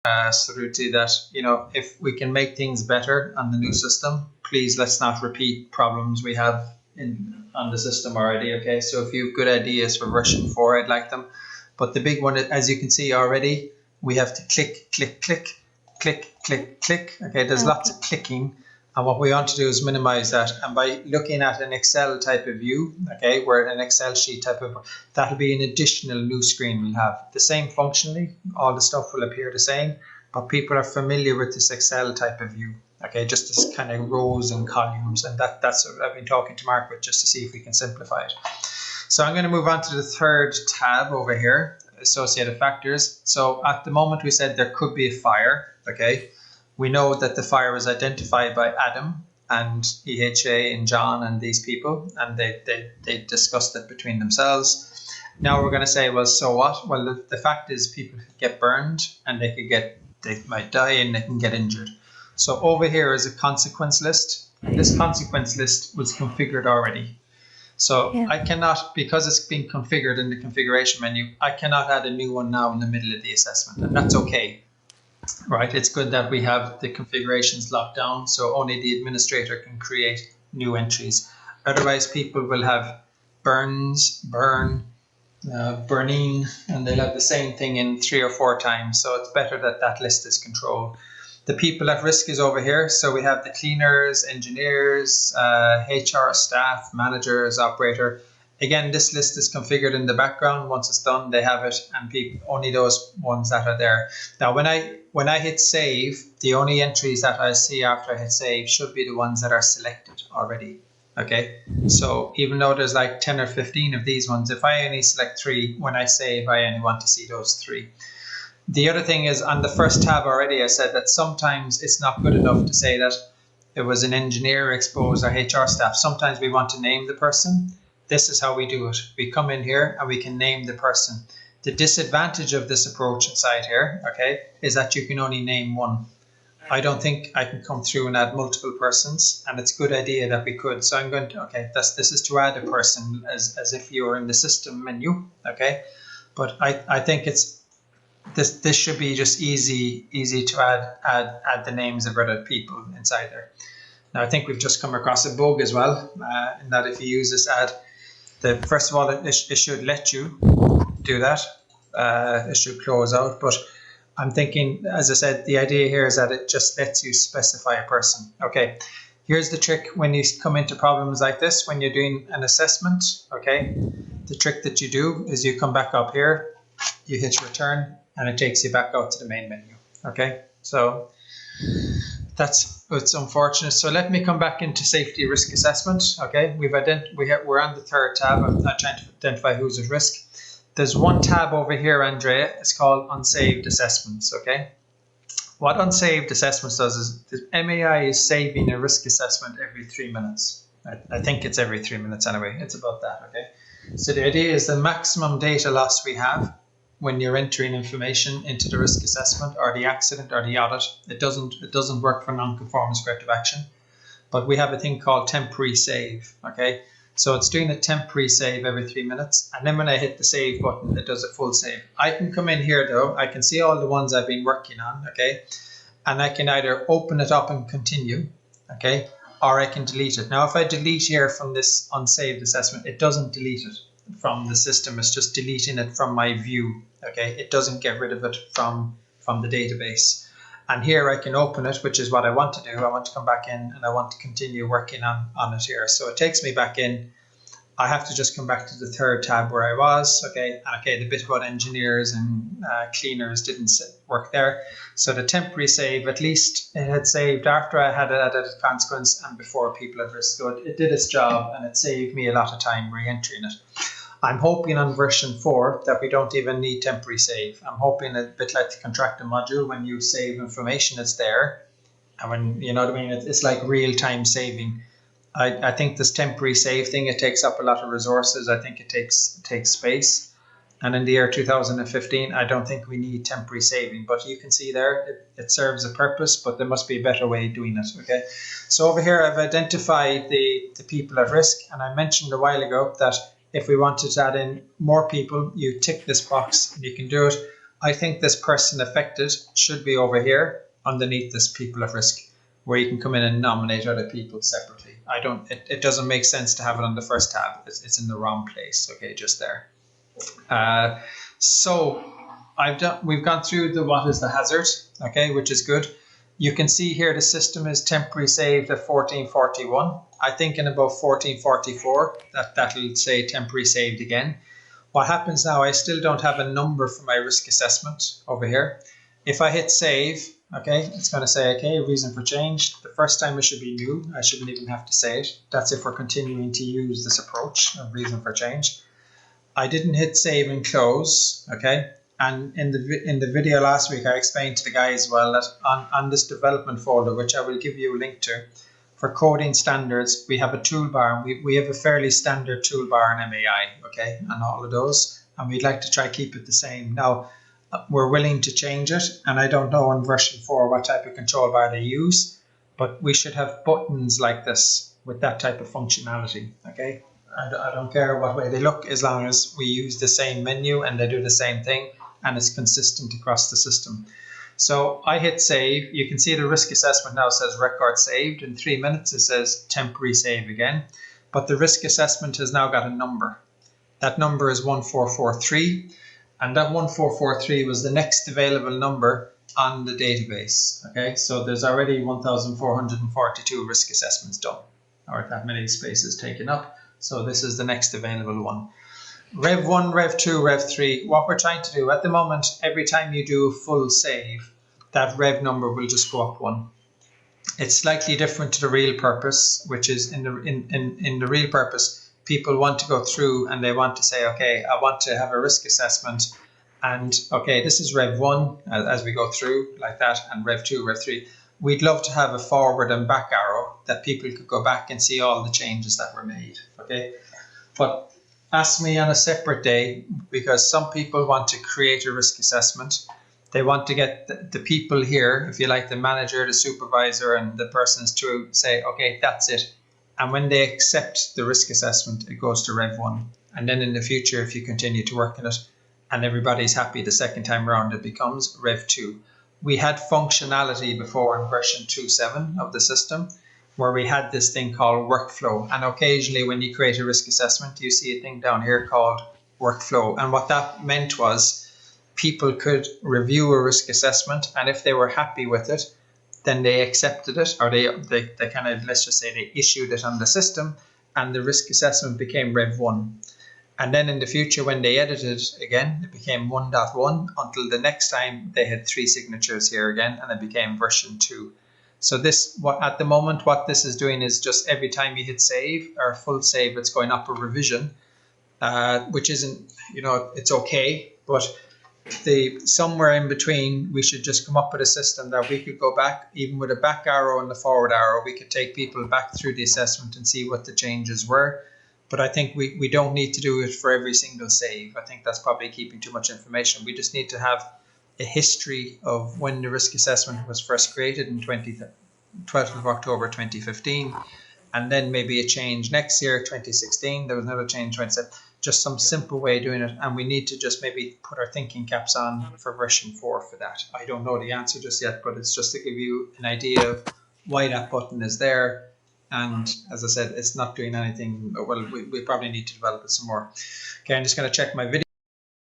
Sruthy, that if we can make things better on the new system, please let's not repeat problems we have on the system already. Okay, so if you have good ideas for version 4, I'd like them. But the big one, as you can see already, we have to click, click, click, click, click, click. Okay, there's lots of clicking. And what we want to do is minimize that. And by looking at an Excel type of view, okay, where an Excel sheet type of, that'll be an additional new screen we'll have. The same functionally, all the stuff will appear the same, but people are familiar with this Excel type of view. Okay, just this kind of rows and columns. And that's what I've been talking to Mark with, just to see if we can simplify it. So I'm going to move on to the third tab over here, associated factors. So at the moment we said there could be a fire, okay. We know that the fire was identified by Adam and EHA and John and these people, and they discussed it between themselves. Now we're going to say, well, so what? Well, the fact is people could get burned and they might die and they can get injured. So over here is a consequence list. And this consequence list was configured already. So I cannot, because it's been configured in the configuration menu, I cannot add a new one now in the middle of the assessment, and that's okay. Right, it's good that we have the configurations locked down, so only the administrator can create new entries. Otherwise, people will have burns, burning, and they'll have the same thing in 3 or 4 times. So it's better that that list is controlled. The people at risk is over here. So we have the cleaners, engineers, HR staff, managers, operator. Again, this list is configured in the background. Once it's done, they have it, and only those ones that are there. Now, when I hit save, the only entries that I see after I hit save should be the ones that are selected already. Okay, so even though there's like 10 or 15 of these ones, if I only select 3, when I save, I only want to see those 3. The other thing is, on the first tab already, I said that sometimes it's not good enough to say that it was an engineer exposed or HR staff. Sometimes we want to name the person. This is how we do it. We come in here and we can name the person. The disadvantage of this approach inside here, okay, is that you can only name one. I don't think I can come through and add multiple persons, and it's a good idea that we could. So I'm going to, okay, this is to add a person as if you were in the system menu, okay. But I think it's this should be just easy to add the names of other people inside there. Now I think we've just come across a bug as well, in that if you use this add, first of all, it should let you do that. It should close out, but I'm thinking, as I said, the idea here is that it just lets you specify a person. Okay, here's the trick when you come into problems like this, when you're doing an assessment, okay, the trick that you do is you come back up here, you hit return, and it takes you back out to the main menu. Okay, so it's unfortunate. So let me come back into safety risk assessment. Okay, we're on the third tab. I'm trying to identify who's at risk. There's one tab over here, Andrea. It's called unsaved assessments. Okay, what unsaved assessments does is the MAI is saving a risk assessment every 3 minutes. I think it's every 3 minutes anyway. It's about that. Okay, so the idea is the maximum data loss we have when you're entering information into the risk assessment or the accident or the audit. It doesn't work for non-conformance corrective action, but we have a thing called temporary save. Okay, so it's doing a temporary save every 3 minutes, and then when I hit the save button, it does a full save. I can come in here though, I can see all the ones I've been working on, okay, and I can either open it up and continue, okay, or I can delete it. Now if I delete here from this unsaved assessment, it doesn't delete it from the system, it's just deleting it from my view. Okay, it doesn't get rid of it from the database. And here I can open it, which is what I want to do. I want to come back in and I want to continue working on it here. So it takes me back in. I have to just come back to the third tab where I was. Okay, and okay, the bit about engineers and cleaners didn't work there. So the temporary save, at least it had saved after I had added a consequence and before people at risk. So it did its job and it saved me a lot of time re-entering it. I'm hoping on version 4 that we don't even need temporary save. I'm hoping a bit like the contractor module, when you save information, it's there. And when, you know what I mean, it's like real-time saving. I think this temporary save thing, it takes up a lot of resources. I think it takes space. And in the year 2015, I don't think we need temporary saving. But you can see there, it serves a purpose, but there must be a better way of doing it. Okay. So over here, I've identified the people at risk. And I mentioned a while ago that if we wanted to add in more people, you tick this box and you can do it. I think this person affected should be over here underneath this people at risk, where you can come in and nominate other people separately. It doesn't make sense to have it on the first tab. It's in the wrong place. Okay, just there. So we've gone through what is the hazard, okay, which is good. You can see here the system is temporary saved at 1441. I think in about 1444 that'll say temporary saved again. What happens now, I still don't have a number for my risk assessment over here. If I hit save, okay, it's going to say, okay, reason for change. The first time it should be new. I shouldn't even have to say it. That's if we're continuing to use this approach of reason for change. I didn't hit save and close, okay? And in the video last week, I explained to the guys as well that on this development folder, which I will give you a link to, for coding standards, we have a toolbar. We have a fairly standard toolbar in MAI, okay, and all of those. And we'd like to try keep it the same. Now, we're willing to change it, and I don't know in version 4 what type of control bar they use, but we should have buttons like this with that type of functionality, okay? I don't care what way they look, as long as we use the same menu and they do the same thing and it's consistent across the system. So I hit save. You can see the risk assessment now says record saved. In 3 minutes it says temporary save again, but the risk assessment has now got a number. That number is 1443, and that 1443 was the next available number on the database. Okay, so there's already 1442 risk assessments done, or that many spaces taken up. So this is the next available one. Rev 1, Rev 2, Rev 3, what we're trying to do at the moment, every time you do a full save, that Rev number will just go up 1. It's slightly different to the real purpose, which is in the real purpose, people want to go through and they want to say, okay, I want to have a risk assessment, and okay, this is Rev 1 as we go through like that, and Rev 2, Rev 3. We'd love to have a forward and back arrow that people could go back and see all the changes that were made, okay? But ask me on a separate day, because some people want to create a risk assessment. They want to get the people here, if you like, the manager, the supervisor, and the persons to say, okay, that's it. And when they accept the risk assessment, it goes to Rev 1. And then in the future, if you continue to work on it and everybody's happy the second time around, it becomes Rev 2. We had functionality before in version 2.7 of the system, where we had this thing called workflow. And occasionally when you create a risk assessment, you see a thing down here called workflow. And what that meant was people could review a risk assessment, and if they were happy with it, then they accepted it, or they kind of, let's just say they issued it on the system, and the risk assessment became Rev 1. And then in the future, when they edited again, it became 1.1 until the next time they had 3 signatures here again, and it became version 2. So this, at the moment, what this is doing is just every time you hit save or full save, it's going up a revision, which isn't, it's okay, but somewhere in between, we should just come up with a system that we could go back, even with a back arrow and the forward arrow, we could take people back through the assessment and see what the changes were. But I think we don't need to do it for every single save. I think that's probably keeping too much information. We just need to have a history of when the risk assessment was first created in 12th of October 2015, and then maybe a change next year, 2016. There was another change, 2017. Just some simple way of doing it, and we need to just maybe put our thinking caps on for version 4 for that. I don't know the answer just yet, but it's just to give you an idea of why that button is there. And as I said, it's not doing anything. Well, we probably need to develop it some more. Okay, I'm just going to check my video.